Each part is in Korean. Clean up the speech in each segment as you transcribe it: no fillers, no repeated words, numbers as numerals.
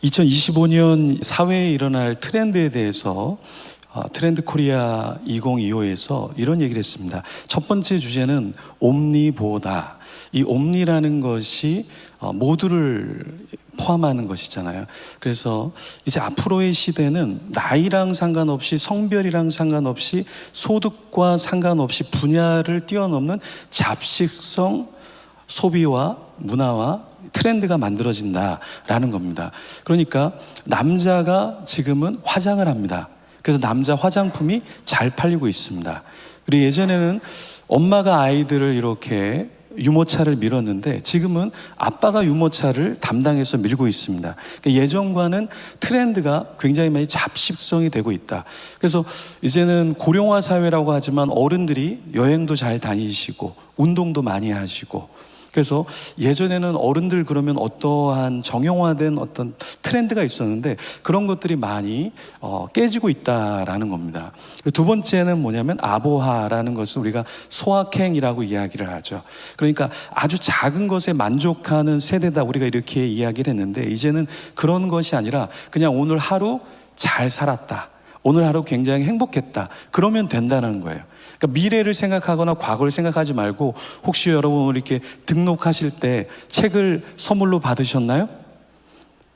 2025년 사회에 일어날 트렌드에 대해서 트렌드 코리아 2025에서 이런 얘기를 했습니다. 첫 번째 주제는 옴니보다. 이 옴니라는 것이 모두를 포함하는 것이잖아요. 그래서 이제 앞으로의 시대는 나이랑 상관없이, 성별이랑 상관없이, 소득과 상관없이 분야를 뛰어넘는 잡식성 소비와 문화와 트렌드가 만들어진다라는 겁니다. 그러니까 남자가 지금은 화장을 합니다. 그래서 남자 화장품이 잘 팔리고 있습니다. 그리고 예전에는 엄마가 아이들을 이렇게 유모차를 밀었는데 지금은 아빠가 유모차를 담당해서 밀고 있습니다. 그러니까 예전과는 트렌드가 굉장히 많이 잡식성이 되고 있다. 그래서 이제는 고령화 사회라고 하지만 어른들이 여행도 잘 다니시고 운동도 많이 하시고, 그래서 예전에는 어른들 그러면 어떠한 정형화된 어떤 트렌드가 있었는데 그런 것들이 많이 깨지고 있다라는 겁니다. 그리고 두 번째는 뭐냐면 아보하라는 것은 우리가 소확행이라고 이야기를 하죠. 그러니까 아주 작은 것에 만족하는 세대다, 우리가 이렇게 이야기를 했는데 이제는 그런 것이 아니라 그냥 오늘 하루 잘 살았다, 오늘 하루 굉장히 행복했다, 그러면 된다는 거예요. 그러니까 미래를 생각하거나 과거를 생각하지 말고, 혹시 여러분 이렇게 등록하실 때 책을 선물로 받으셨나요?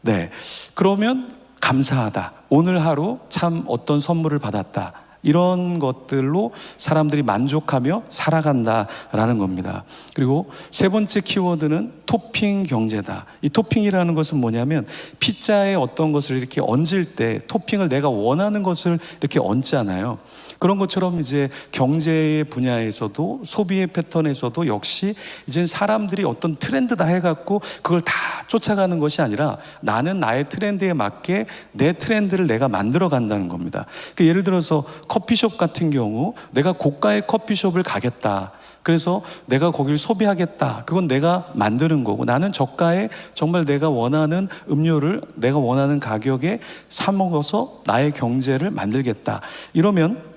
네. 그러면 감사하다, 오늘 하루 참 어떤 선물을 받았다, 이런 것들로 사람들이 만족하며 살아간다라는 겁니다. 그리고 세 번째 키워드는 토핑 경제다. 이 토핑이라는 것은 뭐냐면 피자에 어떤 것을 이렇게 얹을 때 토핑을 내가 원하는 것을 이렇게 얹잖아요. 그런 것처럼 이제 경제의 분야에서도, 소비의 패턴에서도 역시 이제 사람들이 어떤 트렌드다 해갖고 그걸 다 쫓아가는 것이 아니라 나는 나의 트렌드에 맞게 내 트렌드를 내가 만들어 간다는 겁니다. 그러니까 예를 들어서 커피숍 같은 경우 내가 고가의 커피숍을 가겠다, 그래서 내가 거기를 소비하겠다, 그건 내가 만드는 거고, 나는 저가에 정말 내가 원하는 음료를 내가 원하는 가격에 사 먹어서 나의 경제를 만들겠다, 이러면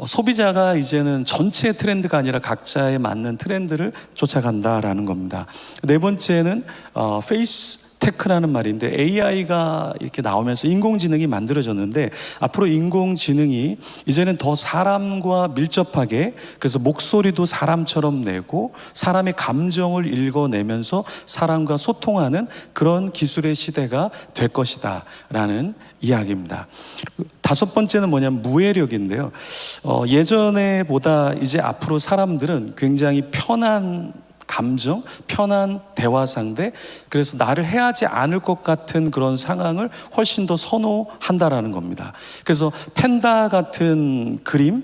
소비자가 이제는 전체 트렌드가 아니라 각자에 맞는 트렌드를 쫓아간다라는 겁니다. 네 번째는 페이스 테크라는 말인데, AI가 이렇게 나오면서 인공지능이 만들어졌는데 앞으로 인공지능이 이제는 더 사람과 밀접하게, 그래서 목소리도 사람처럼 내고 사람의 감정을 읽어내면서 사람과 소통하는 그런 기술의 시대가 될 것이다 라는 이야기입니다. 다섯 번째는 뭐냐면 무해력인데요. 예전에보다 이제 앞으로 사람들은 굉장히 편한 감정, 편한 대화 상대, 그래서 나를 해하지 않을 것 같은 그런 상황을 훨씬 더 선호한다라는 겁니다. 그래서 팬다 같은 그림,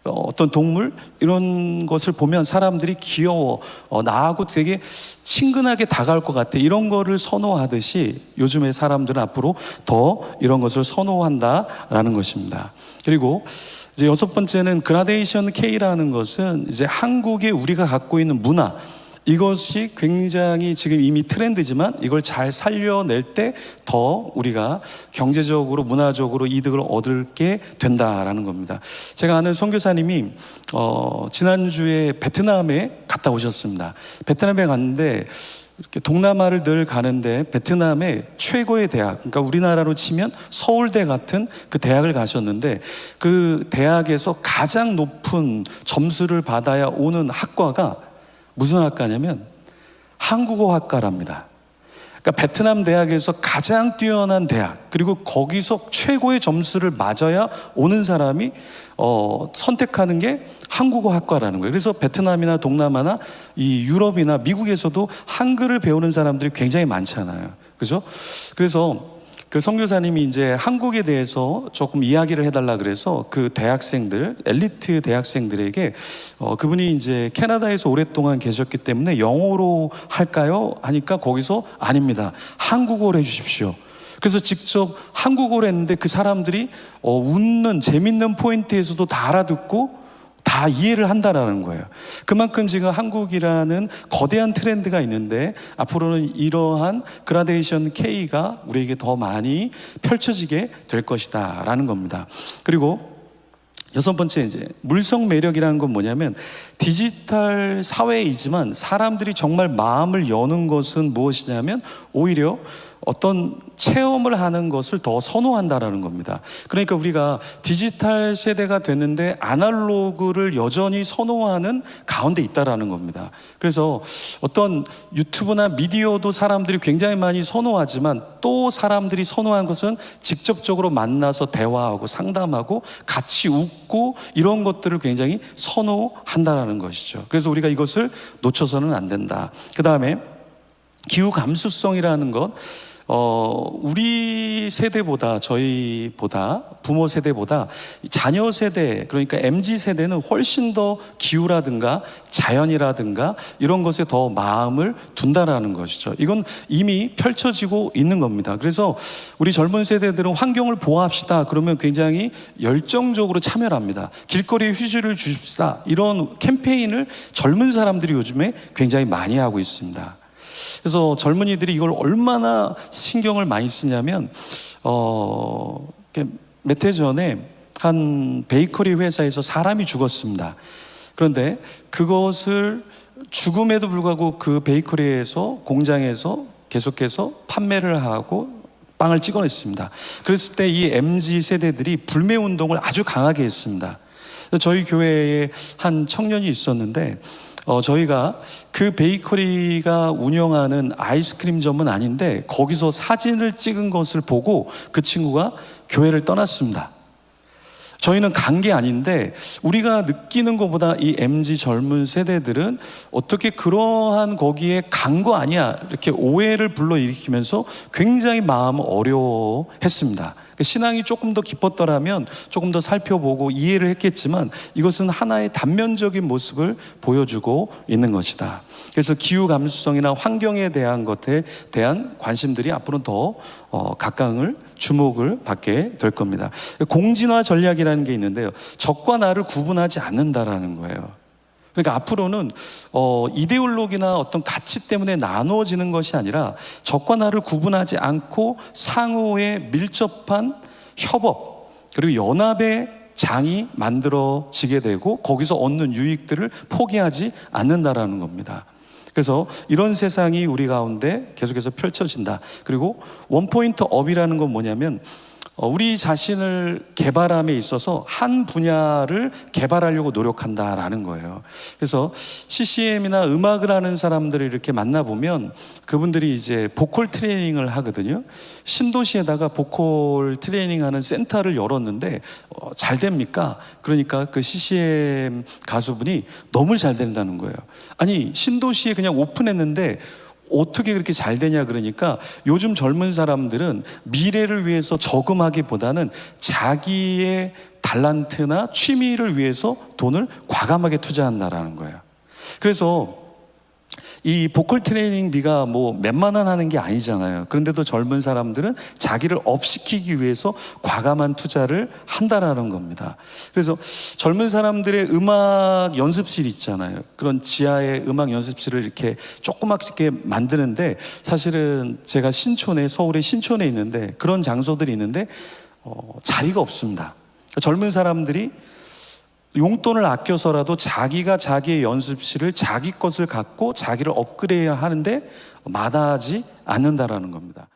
어떤 동물, 이런 것을 보면 사람들이 귀여워, 나하고 되게 친근하게 다가올 것 같아, 이런 거를 선호하듯이 요즘의 사람들은 앞으로 더 이런 것을 선호한다라는 것입니다. 그리고 이제 여섯 번째는 그라데이션 K라는 것은 이제 한국에 우리가 갖고 있는 문화, 이것이 굉장히 지금 이미 트렌드지만 이걸 잘 살려낼 때 더 우리가 경제적으로 문화적으로 이득을 얻게 된다라는 겁니다. 제가 아는 선교사님이 지난주에 베트남에 갔다 오셨습니다. 베트남에 갔는데 이렇게 동남아를 늘 가는데 베트남의 최고의 대학, 그러니까 우리나라로 치면 서울대 같은 그 대학을 가셨는데 그 대학에서 가장 높은 점수를 받아야 오는 학과가 무슨 학과냐면 한국어학과랍니다. 그러니까 베트남 대학에서 가장 뛰어난 대학, 그리고 거기서 최고의 점수를 맞아야 오는 사람이 선택하는 게 한국어학과라는 거예요. 그래서 베트남이나 동남아나 이 유럽이나 미국에서도 한글을 배우는 사람들이 굉장히 많잖아요. 그죠? 그래서 그 선교사님이 이제 한국에 대해서 조금 이야기를 해달라 그래서 그 대학생들, 엘리트 대학생들에게 그분이 이제 캐나다에서 오랫동안 계셨기 때문에 영어로 할까요? 하니까 거기서 아닙니다, 한국어로 해주십시오. 그래서 직접 한국어로 했는데 그 사람들이 웃는 재밌는 포인트에서도 다 알아듣고 다 이해를 한다라는 거예요. 그만큼 지금 한국이라는 거대한 트렌드가 있는데 앞으로는 이러한 그라데이션 K가 우리에게 더 많이 펼쳐지게 될 것이다 라는 겁니다. 그리고 여섯 번째, 이제 물성 매력이라는 건 뭐냐면 디지털 사회이지만 사람들이 정말 마음을 여는 것은 무엇이냐면 오히려 어떤 체험을 하는 것을 더 선호한다라는 겁니다. 그러니까 우리가 디지털 세대가 됐는데 아날로그를 여전히 선호하는 가운데 있다라는 겁니다. 그래서 어떤 유튜브나 미디어도 사람들이 굉장히 많이 선호하지만 또 사람들이 선호한 것은 직접적으로 만나서 대화하고 상담하고 같이 웃고 이런 것들을 굉장히 선호한다라는 것이죠. 그래서 우리가 이것을 놓쳐서는 안 된다. 그 다음에 기후 감수성이라는 것, 우리 세대보다, 저희보다, 부모 세대보다 자녀 세대, 그러니까 MZ 세대는 훨씬 더 기후라든가 자연이라든가 이런 것에 더 마음을 둔다라는 것이죠. 이건 이미 펼쳐지고 있는 겁니다. 그래서 우리 젊은 세대들은 환경을 보호합시다 그러면 굉장히 열정적으로 참여를 합니다. 길거리에 휴지를 주십시다 이런 캠페인을 젊은 사람들이 요즘에 굉장히 많이 하고 있습니다. 그래서 젊은이들이 이걸 얼마나 신경을 많이 쓰냐면 몇 해 전에 한 베이커리 회사에서 사람이 죽었습니다. 그런데 그것을 죽음에도 불구하고 그 베이커리에서 공장에서 계속해서 판매를 하고 빵을 찍어냈습니다. 그랬을 때 이 MZ 세대들이 불매 운동을 아주 강하게 했습니다. 저희 교회에 한 청년이 있었는데 저희가 그 베이커리가 운영하는 아이스크림점은 아닌데 거기서 사진을 찍은 것을 보고 그 친구가 교회를 떠났습니다. 저희는 간 게 아닌데 우리가 느끼는 것보다 이 MZ 젊은 세대들은 어떻게 그러한 거기에 간 거 아니야 이렇게 오해를 불러일으키면서 굉장히 마음을 어려워했습니다. 신앙이 조금 더 깊었더라면 조금 더 살펴보고 이해를 했겠지만 이것은 하나의 단면적인 모습을 보여주고 있는 것이다. 그래서 기후 감수성이나 환경에 대한 것에 대한 관심들이 앞으로는 더 각광을 주목을 받게 될 겁니다. 공진화 전략이라는 게 있는데요. 적과 나를 구분하지 않는다라는 거예요. 그러니까 앞으로는 이데올로기나 어떤 가치 때문에 나누어지는 것이 아니라 적과 나를 구분하지 않고 상호의 밀접한 협업 그리고 연합의 장이 만들어지게 되고 거기서 얻는 유익들을 포기하지 않는다라는 겁니다. 그래서 이런 세상이 우리 가운데 계속해서 펼쳐진다. 그리고 원포인트 업이라는 건 뭐냐면 우리 자신을 개발함에 있어서 한 분야를 개발하려고 노력한다라는 거예요. 그래서 CCM이나 음악을 하는 사람들을 이렇게 만나보면 그분들이 이제 보컬 트레이닝을 하거든요. 신도시에다가 보컬 트레이닝하는 센터를 열었는데 잘 됩니까? 그러니까 그 CCM 가수분이 너무 잘 된다는 거예요. 아니 신도시에 그냥 오픈했는데 어떻게 그렇게 잘 되냐 그러니까 요즘 젊은 사람들은 미래를 위해서 저금하기보다는 자기의 달란트나 취미를 위해서 돈을 과감하게 투자한다라는 거예요. 그래서 이 보컬 트레이닝비가 뭐 몇만 원 하는 게 아니잖아요. 그런데도 젊은 사람들은 자기를 업시키기 위해서 과감한 투자를 한다라는 겁니다. 그래서 젊은 사람들의 음악 연습실 있잖아요. 그런 지하의 음악 연습실을 이렇게 조그맣게 만드는데 사실은 제가 서울의 신촌에 있는데 그런 장소들이 있는데 자리가 없습니다. 젊은 사람들이 용돈을 아껴서라도 자기가 자기의 연습실을 자기 것을 갖고 자기를 업그레이드 하는데 마다하지 않는다라는 겁니다.